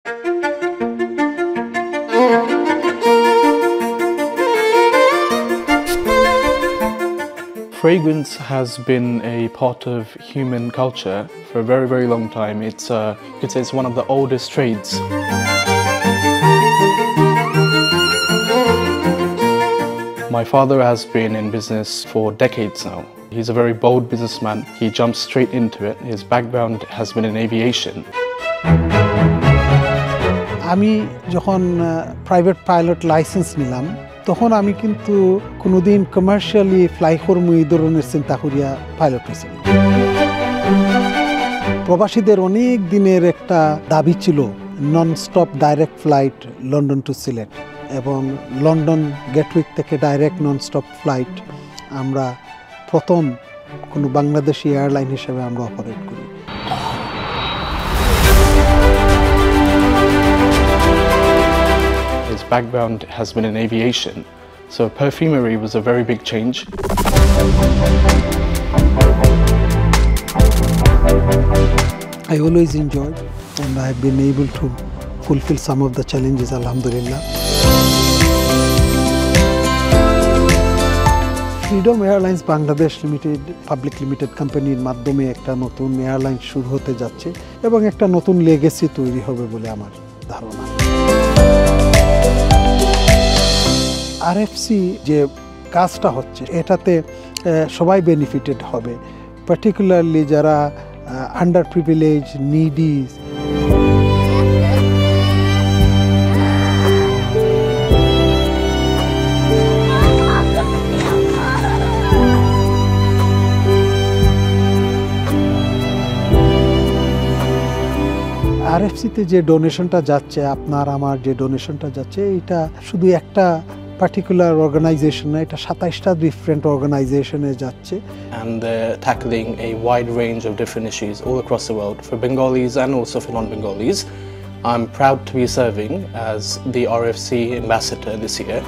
Fragrance has been a part of human culture for a very, very long time. It's one of the oldest trades. My father has been in business for decades now. He's a very bold businessman. He jumped straight into it. His background has been in aviation. আমি যখন private pilot licence নিলাম তখন আমি কিন্তু কোনোদিন commercially fly করব এই ধরনের চিন্তা করিয়া পাইলট হয়েছি। প্রবাসীদের অনেক দিনের একটা দাবি ছিল non stop direct flight London two Sylhet এবং লন্ডন গেটউইক থেকে ডাইরেক্ট নন স্টপ ফ্লাইট আমরা প্রথম কোনো বাংলাদেশি এয়ারলাইন হিসেবে আমরা অপারেট করি। His background has been in aviation, so perfumery was a very big change. I always enjoyed and I've been able to fulfill some of the challenges, alhamdulillah. Freedom Airlines Bangladesh Limited Public Limited কোম্পানির মাধ্যমে একটা নতুন airline শুরু হতে যাচ্ছে এবং একটা নতুন লেগেসি তৈরি হবে বলে আমার ধারণা। আরএফসি যে কাজটা হচ্ছে এটাতে সবাই বেনিফিটেড হবে, পার্টিকুলারলি যারা আন্ডার প্রিভিলেজ নিডি। আরএফসিতে যে ডোনেশনটা যাচ্ছে, আপনার আমার যে ডোনেশনটা যাচ্ছে, এটা শুধু একটা পার্টিকুলার অর্গানাইজেশন না, এটা 27টা ডিফারেন্ট অর্গানাইজেশনে যাচ্ছে। And they're tackling a wide range of different issues all across the world for Bengalis and also for non-Bengalis. I'm proud to be serving as the RFC ambassador this year.